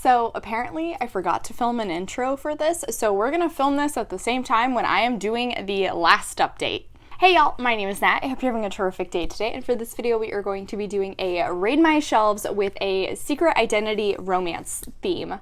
So apparently I forgot to film an intro for this, so we're gonna film this at the same time when I am doing the last update. Hey y'all, my name is Nat. I hope you're having a terrific day today, and for this video we are going to be doing a Raid My Shelves with a secret identity romance theme.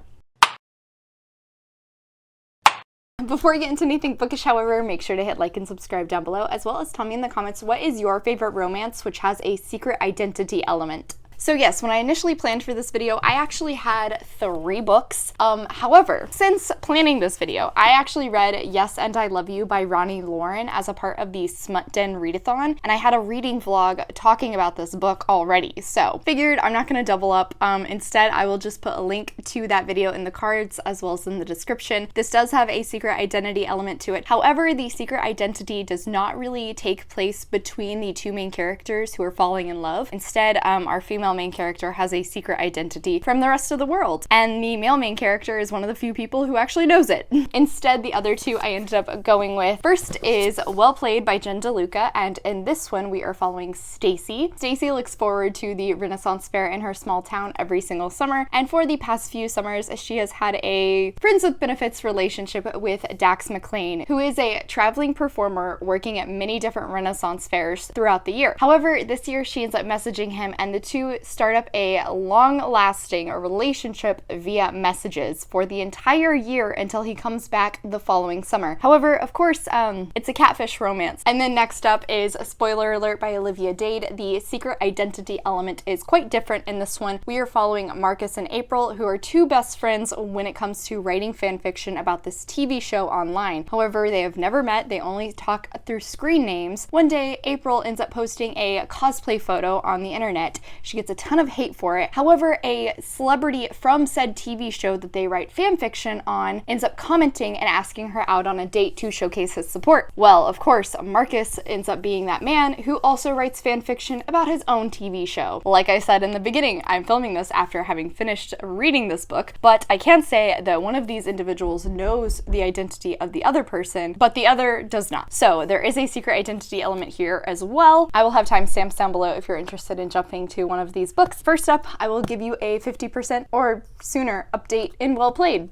Before we get into anything bookish, however, make sure to hit like and subscribe down below, as well as tell me in the comments what is your favorite romance which has a secret identity element. So yes, when I initially planned for this video, I actually had 3 books. However, since planning this video, I actually read Yes and I Love You by Ronnie Lauren as a part of the Smut Den readathon, and I had a reading vlog talking about this book already. So figured I'm not gonna double up. Instead, I will just put a link to that video in the cards as well as in the description. This does have a secret identity element to it. However, the secret identity does not really take place between the 2 main characters who are falling in love. Instead, our female main character has a secret identity from the rest of the world, and the male main character is one of the few people who actually knows it. Instead, the other 2 I ended up going with. First is Well Played by Jen DeLuca, and in this one we are following 𝗖cie. 𝗖cie looks forward to the Renaissance Fair in her small town every single summer, and for the past few summers she has had a friends with benefits relationship with Dax McLean, who is a traveling performer working at many different Renaissance fairs throughout the year. However, this year she ends up messaging him, and the 2 start up a long-lasting relationship via messages for the entire year until he comes back the following summer. However, of course, it's a catfish romance. And then next up is Spoiler Alert by Olivia Dade. The secret identity element is quite different in this one. We are following Marcus and April, who are 2 best friends when it comes to writing fan fiction about this TV show online. However, they have never met. They only talk through screen names. One day, April ends up posting a cosplay photo on the internet. She gets a ton of hate for it. However, a celebrity from said TV show that they write fan fiction on ends up commenting and asking her out on a date to showcase his support. Well, of course, Marcus ends up being that man who also writes fan fiction about his own TV show. Like I said in the beginning, I'm filming this after having finished reading this book, but I can say that one of these individuals knows the identity of the other person, but the other does not. So there is a secret identity element here as well. I will have timestamps down below if you're interested in jumping to one of these books. First up, I will give you a 50% or sooner update in Well Played.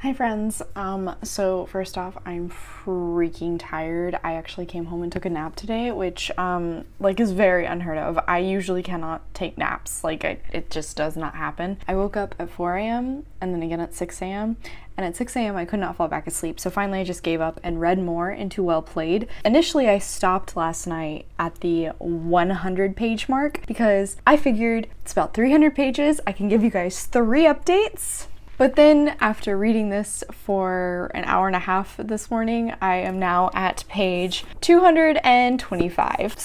Hi friends. So first off, I'm freaking tired. I actually came home and took a nap today, which like is very unheard of. I usually cannot take naps. Like it just does not happen. I woke up at 4 a.m. and then again at 6 a.m. and at 6 a.m. I could not fall back asleep, so finally I just gave up and read more into Well Played. Initially I stopped last night at the 100 page mark because I figured it's about 300 pages, I can give you guys 3 updates. But then after reading this for an hour and a half this morning, I am now at page 225.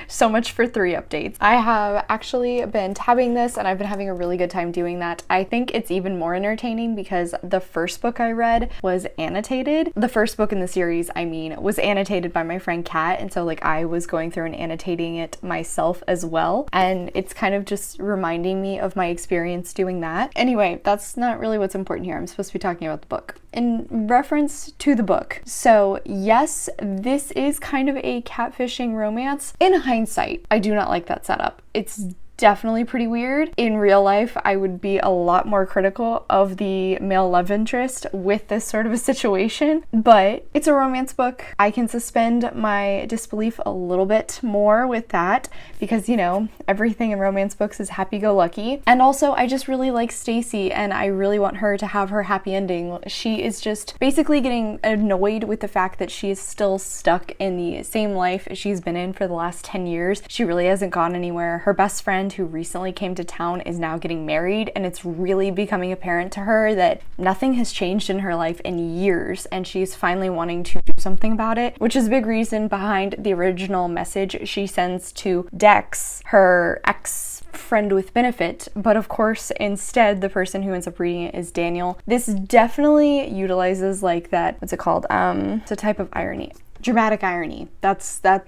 So much for 3 updates. I have actually been tabbing this and I've been having a really good time doing that. I think it's even more entertaining because the first book I read was annotated. The first book in the series, I mean, was annotated by my friend Kat, and so like I was going through and annotating it myself as well, and it's kind of just reminding me of my experience doing that. Anyway, that's not really what's important here. I'm supposed to be talking about the book. In reference to the book, so yes, this is kind of a catfishing romance. In hindsight, I do not like that setup. It's definitely pretty weird. In real life, I would be a lot more critical of the male love interest with this sort of a situation, but it's a romance book. I can suspend my disbelief a little bit more with that because, you know, everything in romance books is happy-go-lucky. And also, I just really like 𝗖cie and I really want her to have her happy ending. She is just basically getting annoyed with the fact that she is still stuck in the same life she's been in for the last 10 years. She really hasn't gone anywhere. Her best friend who recently came to town is now getting married, and it's really becoming apparent to her that nothing has changed in her life in years, and she's finally wanting to do something about it, which is a big reason behind the original message she sends to Dex, her ex-friend with benefit, but of course instead the person who ends up reading it is Daniel. This definitely utilizes like that, what's it called? It's a type of irony. dramatic irony. That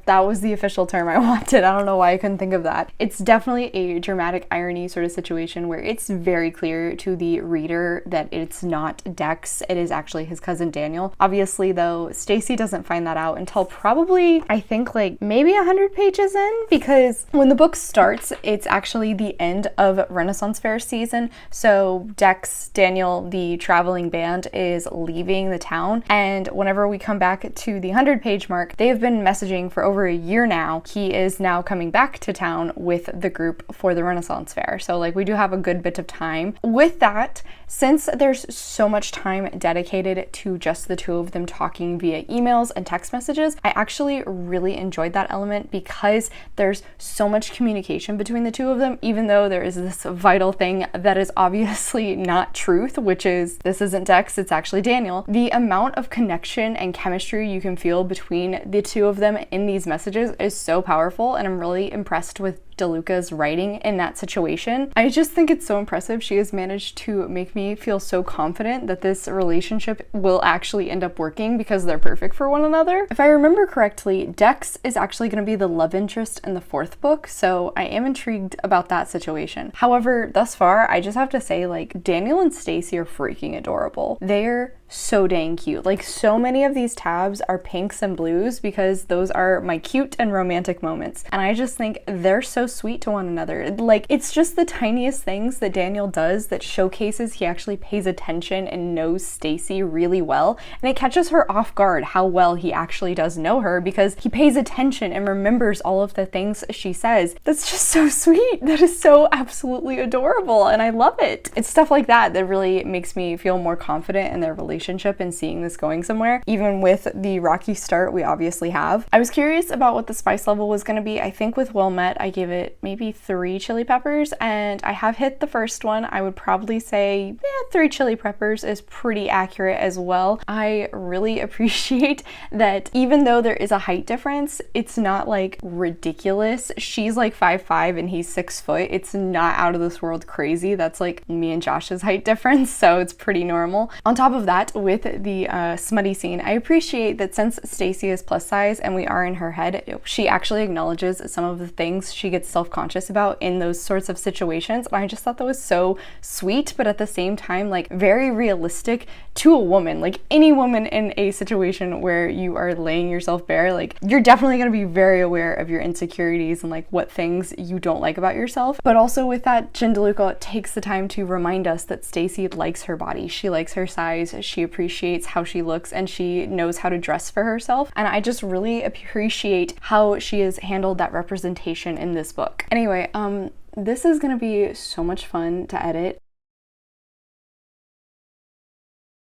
was the official term I wanted. I don't know why I couldn't think of that. It's definitely a dramatic irony sort of situation where it's very clear to the reader that it's not Dex, it is actually his cousin Daniel. Obviously though, Stacy doesn't find that out until probably, I think, like maybe 100 pages in, because when the book starts, it's actually the end of Renaissance Fair season. So Dex, Daniel, the traveling band, is leaving the town, and whenever we come back to the 100-page mark, they've been messaging for over a year now. He is now coming back to town with the group for the Renaissance Fair. So like we do have a good bit of time. With that, since there's so much time dedicated to just the two of them talking via emails and text messages, I actually really enjoyed that element because there's so much communication between the two of them, even though there is this vital thing that is obviously not truth, which is this isn't Dex, it's actually Daniel. The amount of connection and chemistry you can feel between the two of them in these messages is so powerful, and I'm really impressed with deluca's writing in that situation. I just think it's so impressive. She has managed to make me feel so confident that this relationship will actually end up working because they're perfect for one another. If I remember correctly, Dex is actually going to be the love interest in the 4th book, so I am intrigued about that situation. However, thus far, I just have to say, like, Daniel and Stacy are freaking adorable. They're so dang cute. Like, so many of these tabs are pinks and blues because those are my cute and romantic moments, and I just think they're so sweet to one another. Like, it's just the tiniest things that Daniel does that showcases he actually pays attention and knows Stacy really well, and it catches her off guard how well he actually does know her because he pays attention and remembers all of the things she says. That's just so sweet. That is so absolutely adorable, and I love it. It's stuff like that that really makes me feel more confident in their relationship and seeing this going somewhere, even with the rocky start we obviously have. I was curious about what the spice level was going to be. I think with Well Met, I gave it maybe 3 chili peppers, and I have hit the first one. I would probably say 3 chili peppers is pretty accurate as well. I really appreciate that even though there is a height difference, it's not like ridiculous. She's like 5'5" and he's 6 foot. It's not out of this world crazy. That's like me and Josh's height difference, so it's pretty normal. On top of that, with the smutty scene, I appreciate that since Stacy is plus size and we are in her head, she actually acknowledges some of the things she gets self-conscious about in those sorts of situations, and I just thought that was so sweet, but at the same time, like, very realistic to a woman. Like, any woman in a situation where you are laying yourself bare, like, you're definitely going to be very aware of your insecurities and like what things you don't like about yourself. But also with that, Jen DeLuca takes the time to remind us that Stacy likes her body, she likes her size, she appreciates how she looks, and she knows how to dress for herself, and I just really appreciate how she has handled that representation in this book. Anyway, this is gonna be so much fun to edit.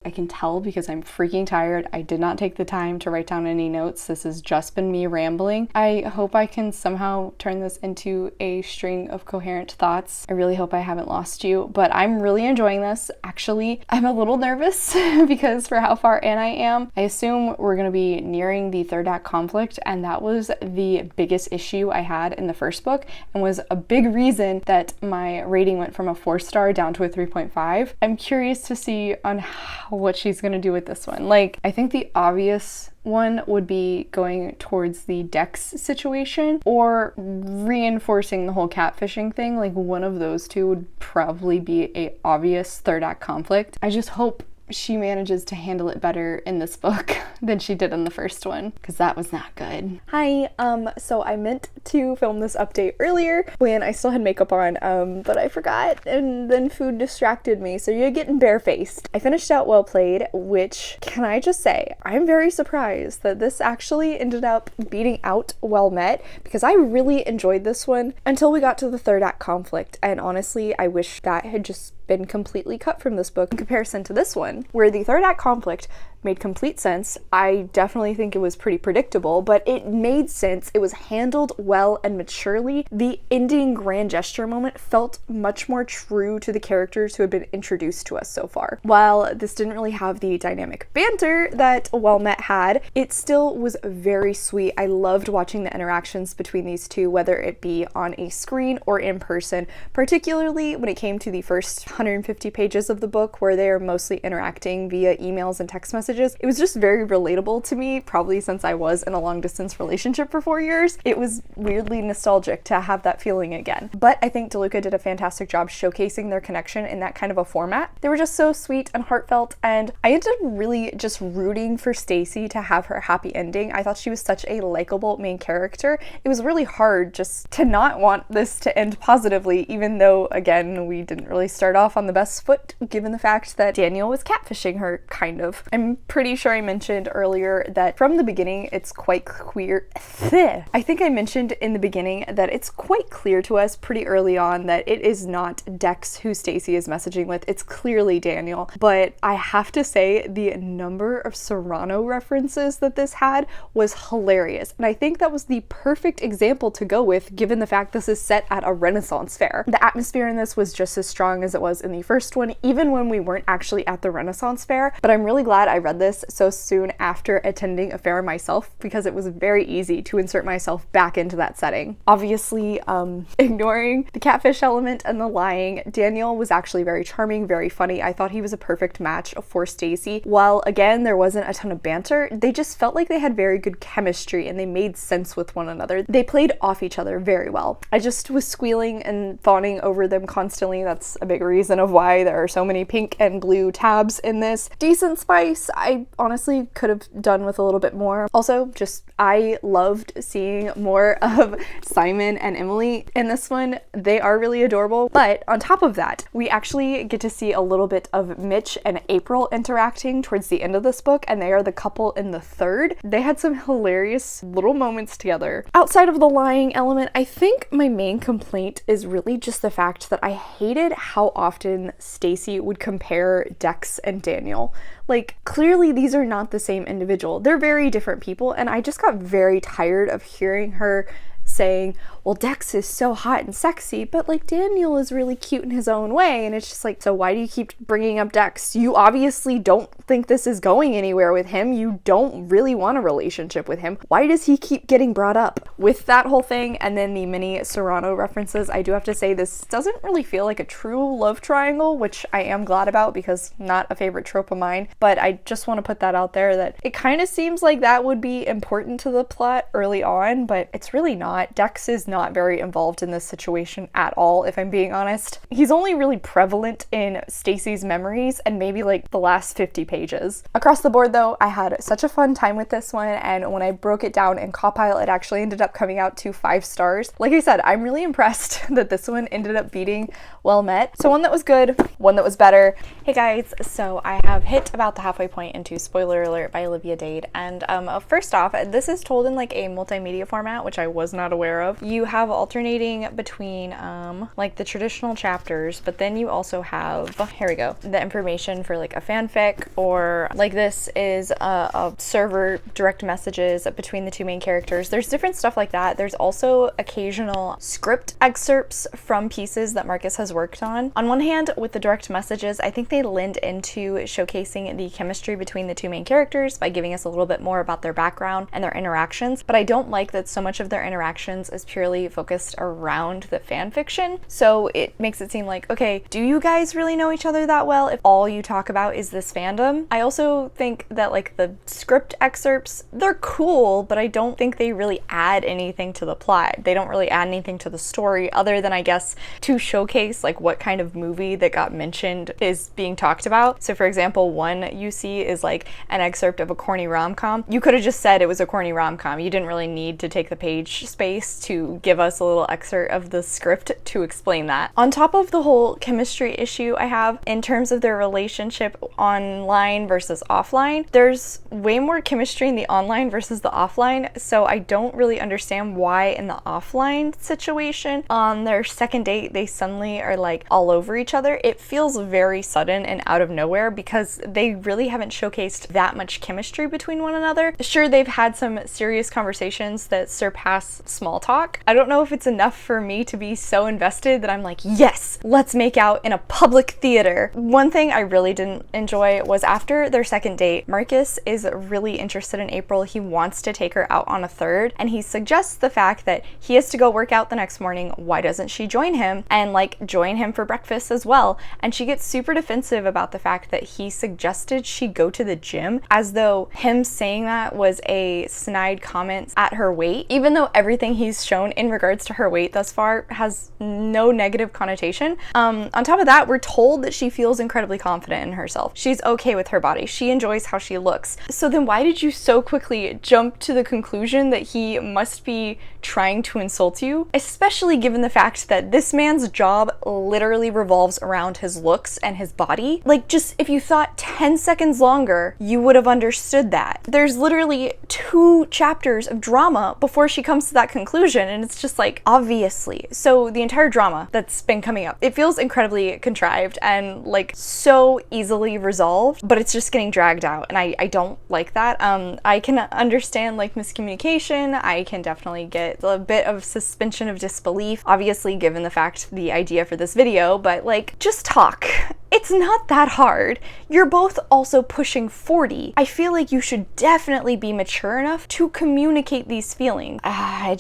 I can tell because I'm freaking tired. I did not take the time to write down any notes. This has just been me rambling. I hope I can somehow turn this into a string of coherent thoughts. I really hope I haven't lost you, but I'm really enjoying this. Actually, I'm a little nervous because for how far in I am, I assume we're going to be nearing the 3rd act conflict, and that was the biggest issue I had in the first book and was a big reason that my rating went from a 4-star down to a 3.5. I'm curious to see on what she's gonna do with this one. Like, I think the obvious one would be going towards the Dex situation or reinforcing the whole catfishing thing. Like, one of those two would probably be a obvious 3rd act conflict. I just hope she manages to handle it better in this book than she did in the first one, because that was not good. Hi, so I meant to film this update earlier when I still had makeup on, but I forgot, and then food distracted me, so you're getting barefaced. I finished out Well Played, which, can I just say, I'm very surprised that this actually ended up beating out Well Met, because I really enjoyed this one until we got to the 3rd act conflict, and honestly, I wish that had just been completely cut from this book in comparison to this one, where the 3rd act conflict made complete sense. I definitely think it was pretty predictable, but it made sense. It was handled well and maturely. The ending grand gesture moment felt much more true to the characters who had been introduced to us so far. While this didn't really have the dynamic banter that Well Met had, it still was very sweet. I loved watching the interactions between these two, whether it be on a screen or in person, particularly when it came to the first 150 pages of the book where they are mostly interacting via emails and text messages, it was just very relatable to me, probably since I was in a long distance relationship for 4 years. It was weirdly nostalgic to have that feeling again. But I think DeLuca did a fantastic job showcasing their connection in that kind of a format. They were just so sweet and heartfelt, and I ended up really just rooting for 𝗖cie to have her happy ending. I thought she was such a likable main character. It was really hard just to not want this to end positively, even though, again, we didn't really start off on the best foot, given the fact that Daniel was catfishing her, kind of. I'm pretty sure I mentioned earlier that from the beginning, it's quite queer. I think I mentioned in the beginning that it's quite clear to us pretty early on that it is not Dex who 𝗖cie is messaging with. It's clearly Daniel. But I have to say the number of Serrano references that this had was hilarious. And I think that was the perfect example to go with, given the fact this is set at a Renaissance fair. The atmosphere in this was just as strong as it was in the first one, even when we weren't actually at the Renaissance fair. But I'm really glad I read this so soon after attending a fair myself, because it was very easy to insert myself back into that setting. Obviously, ignoring the catfish element and the lying, Daniel was actually very charming, very funny. I thought he was a perfect match for 𝗖cie. While again, there wasn't a ton of banter, they just felt like they had very good chemistry and they made sense with one another. They played off each other very well. I just was squealing and fawning over them constantly. That's a big reason of why there are so many pink and blue tabs in this. Decent spice. I honestly could have done with a little bit more. Also, just I loved seeing more of Simon and Emily in this one. They are really adorable, but on top of that, we actually get to see a little bit of Mitch and April interacting towards the end of this book, and they are the couple in the third. They had some hilarious little moments together. Outside of the lying element, I think my main complaint is really just the fact that I hated how often 𝗖cie would compare Dex and Daniel. Like, clearly these are not the same individual. They're very different people, and I just got very tired of hearing her saying, well, Dex is so hot and sexy, but like Daniel is really cute in his own way. And it's just like, so why do you keep bringing up Dex? You obviously don't think this is going anywhere with him. You don't really want a relationship with him. Why does he keep getting brought up? With that whole thing and then the mini Serrano references, I do have to say this doesn't really feel like a true love triangle, which I am glad about because not a favorite trope of mine. But I just want to put that out there that it kind of seems like that would be important to the plot early on, but it's really not. Dex is not very involved in this situation at all, if I'm being honest. He's only really prevalent in 𝗖cie's memories and maybe like the last 50 pages. Across the board though, I had such a fun time with this one, and when I broke it down in Compile, it actually ended up coming out to 5 stars. Like I said, I'm really impressed that this one ended up beating Well Met. So one that was good, one that was better. Hey guys, so I have hit about the halfway point into Spoiler Alert by Olivia Dade, and first off, this is told in like a multimedia format, which I was not aware of. You have alternating between like the traditional chapters, but then you also have, here we go, the information for like a fanfic, or like this is a server direct messages between the two main characters. There's different stuff like that. There's also occasional script excerpts from pieces that Marcus has worked on. On one hand, with the direct messages, I think they lend into showcasing the chemistry between the two main characters by giving us a little bit more about their background and their interactions, but I don't like that so much of their interactions is purely focused around the fan fiction. So it makes it seem like, okay, do you guys really know each other that well if all you talk about is this fandom? I also think that like the script excerpts, they're cool, but I don't think they really add anything to the plot. They don't really add anything to the story other than, I guess, to showcase like what kind of movie that got mentioned is being talked about. So for example, one you see is like an excerpt of a corny rom-com. You could have just said it was a corny rom-com. You didn't really need to take the page space to give us a little excerpt of the script to explain that. On top of the whole chemistry issue I have in terms of their relationship online versus offline, there's way more chemistry in the online versus the offline, so I don't really understand why in the offline situation on their second date they suddenly are like all over each other. It feels very sudden and out of nowhere because they really haven't showcased that much chemistry between one another. Sure, they've had some serious conversations that surpass small talk. I don't know if it's enough for me to be so invested that I'm like, yes, let's make out in a public theater. One thing I really didn't enjoy was after their second date, Marcus is really interested in April. He wants to take her out on a third, and he suggests the fact that he has to go work out the next morning. Why doesn't she join him and like join him for breakfast as well? And she gets super defensive about the fact that he suggested she go to the gym, as though him saying that was a snide comment at her weight, even though everything he's shown in regards to her weight thus far has no negative connotation. On top of that, we're told that she feels incredibly confident in herself. She's okay with her body. She enjoys how she looks. So then why did you so quickly jump to the conclusion that he must be trying to insult you? Especially given the fact that this man's job literally revolves around his looks and his body. Like, just if you thought 10 seconds longer, you would have understood that. There's literally 2 chapters of drama before she comes to that conclusion, and it's just like, obviously. So the entire drama that's been coming up, it feels incredibly contrived and like so easily resolved, but it's just getting dragged out, and I don't like that. I can understand like miscommunication. I can definitely get a bit of suspension of disbelief, obviously given the fact the idea for this video, but like, just talk. It's not that hard. You're both also pushing 40. I feel like you should definitely be mature enough to communicate these feelings. I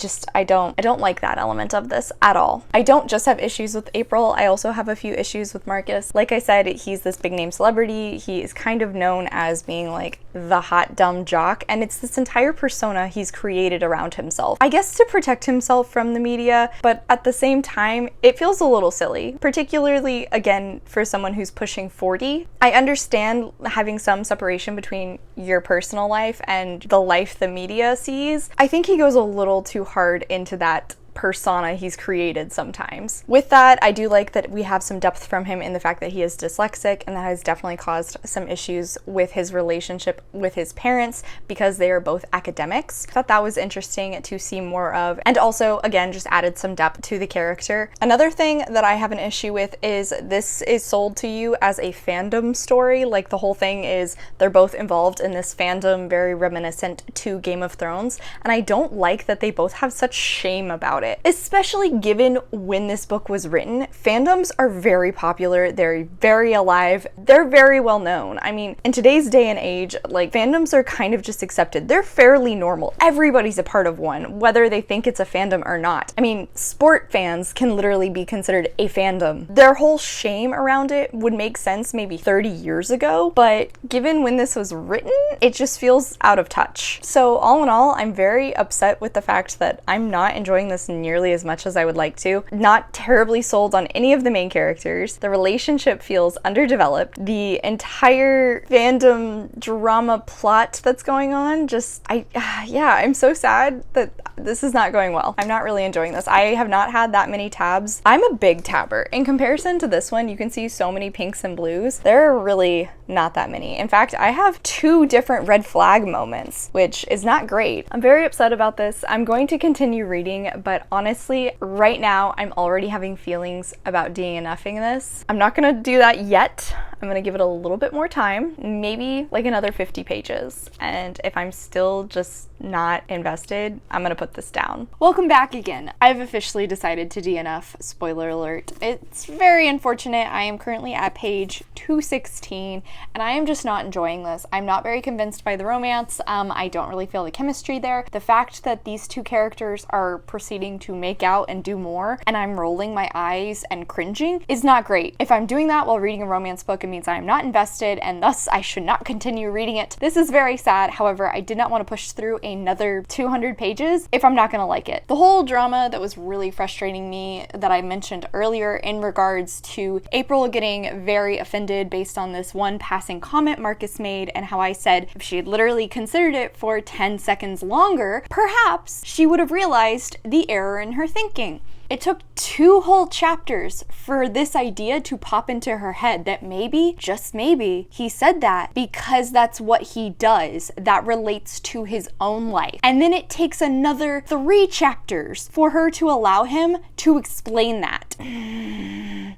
don't like that element of this at all. I don't just have issues with April, I also have a few issues with Marcus. Like I said, he's this big name celebrity. He is kind of known as being like the hot dumb jock, and it's this entire persona he's created around himself. I guess to protect himself from the media, but at the same time, it feels a little silly, particularly again for someone who's pushing 40. I understand having some separation between your personal life and the life the media sees. I think he goes a little too hard into that persona he's created sometimes. With that, I do like that we have some depth from him in the fact that he is dyslexic, and that has definitely caused some issues with his relationship with his parents because they are both academics. I thought that was interesting to see more of, and also again just added some depth to the character. Another thing that I have an issue with is this is sold to you as a fandom story. Like, the whole thing is they're both involved in this fandom very reminiscent to Game of Thrones, and I don't like that they both have such shame about it. Especially given when this book was written, fandoms are very popular, they're very alive, they're very well known. I mean, in today's day and age, like, fandoms are kind of just accepted. They're fairly normal. Everybody's a part of one, whether they think it's a fandom or not. I mean, sport fans can literally be considered a fandom. Their whole shame around it would make sense maybe 30 years ago, but given when this was written, it just feels out of touch. So all in all, I'm very upset with the fact that I'm not enjoying this nearly as much as I would like to. Not terribly sold on any of the main characters. The relationship feels underdeveloped. The entire fandom drama plot that's going on, I'm so sad that this is not going well. I'm not really enjoying this. I have not had that many tabs. I'm a big tabber. In comparison to this one, you can see so many pinks and blues. There are really not that many. In fact, I have 2 different red flag moments, which is not great. I'm very upset about this. I'm going to continue reading, but honestly, right now, I'm already having feelings about DNFing this. I'm not gonna do that yet. I'm gonna give it a little bit more time, maybe like another 50 pages. And if I'm still just not invested, I'm gonna put this down. Welcome back again. I've officially decided to DNF, spoiler alert. It's very unfortunate. I am currently at page 216, and I am just not enjoying this. I'm not very convinced by the romance. I don't really feel the chemistry there. The fact that these 2 characters are proceeding to make out and do more, and I'm rolling my eyes and cringing, is not great. If I'm doing that while reading a romance book, it means I am not invested, and thus I should not continue reading it. This is very sad. However, I did not want to push through another 200 pages if I'm not gonna like it. The whole drama that was really frustrating me that I mentioned earlier in regards to April getting very offended based on this one passing comment Marcus made, and how I said if she had literally considered it for 10 seconds longer, perhaps she would have realized the error in her thinking. It took 2 whole chapters for this idea to pop into her head that maybe, just maybe, he said that because that's what he does that relates to his own life. And then it takes another 3 chapters for her to allow him to explain that.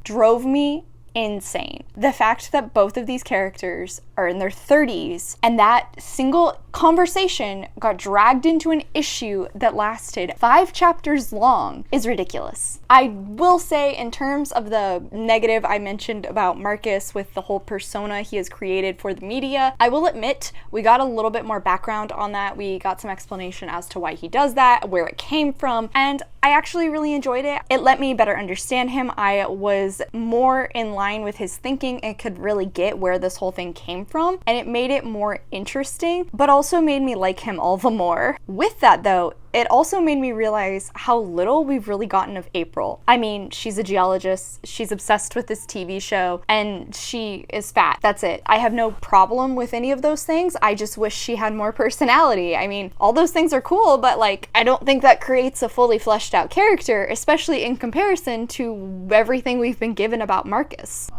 Drove me insane. The fact that both of these characters are in their 30s, and that single conversation got dragged into an issue that lasted 5 chapters long is ridiculous. I will say, in terms of the negative I mentioned about Marcus with the whole persona he has created for the media, I will admit we got a little bit more background on that. We got some explanation as to why he does that, where it came from, and I actually really enjoyed it. It let me better understand him. I was more in line with his thinking and could really get where this whole thing came from, and it made it more interesting, but also made me like him all the more. With that though, it also made me realize how little we've really gotten of April. I mean, she's a geologist, she's obsessed with this TV show, and she is fat. That's it. I have no problem with any of those things. I just wish she had more personality. I mean, all those things are cool, but like, I don't think that creates a fully fleshed out character, especially in comparison to everything we've been given about Marcus.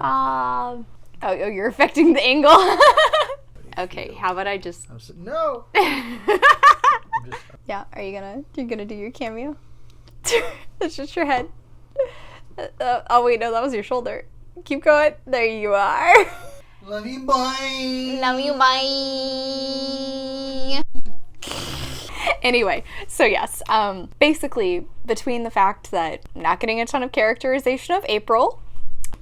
Oh, you're affecting the angle. Okay, how about I just... No! Yeah, are you gonna do your cameo? It's just your head. Oh wait, no, that was your shoulder. Keep going. There you are. Love you, bye! Love you, bye! Anyway, so yes, basically, between the fact that I'm not getting a ton of characterization of April,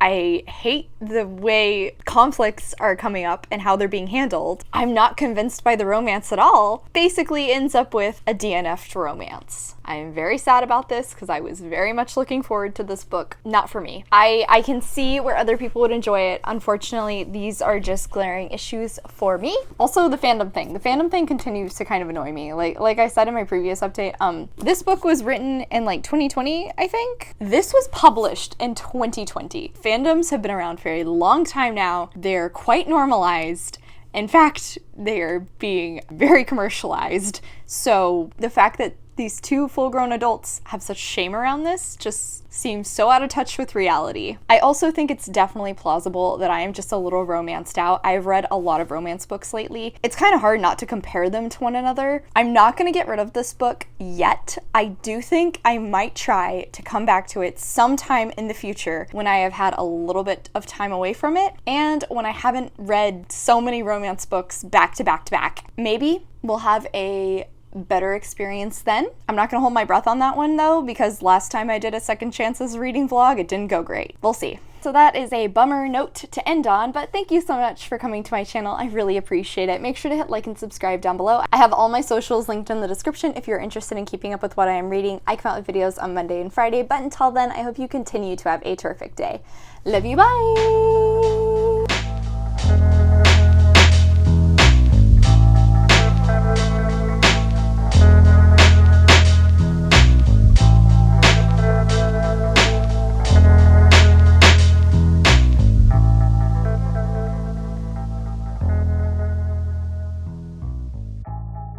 I hate the way conflicts are coming up and how they're being handled, I'm not convinced by the romance at all, basically ends up with a DNF'd romance. I am very sad about this because I was very much looking forward to this book. Not for me. I can see where other people would enjoy it. Unfortunately, these are just glaring issues for me. Also, the fandom thing. The fandom thing continues to kind of annoy me. Like I said in my previous update, this book was written in like 2020, I think. This was published in 2020. Fandoms have been around for a long time now. They're quite normalized. In fact, they are being very commercialized. So the fact that these two full-grown adults have such shame around this just seems so out of touch with reality. I also think it's definitely plausible that I am just a little romanced out. I've read a lot of romance books lately. It's kind of hard not to compare them to one another. I'm not going to get rid of this book yet. I do think I might try to come back to it sometime in the future when I have had a little bit of time away from it and when I haven't read so many romance books back to back to back. Maybe we'll have a better experience then. I'm not gonna hold my breath on that one though, because last time I did a second chances reading vlog, it didn't go great. We'll see. So that is a bummer note to end on, but thank you so much for coming to my channel. I really appreciate it. Make sure to hit like and subscribe down below. I have all my socials linked in the description if you're interested in keeping up with what I am reading. I come out with videos on Monday and Friday, but until then, I hope you continue to have a terrific day. Love you, bye!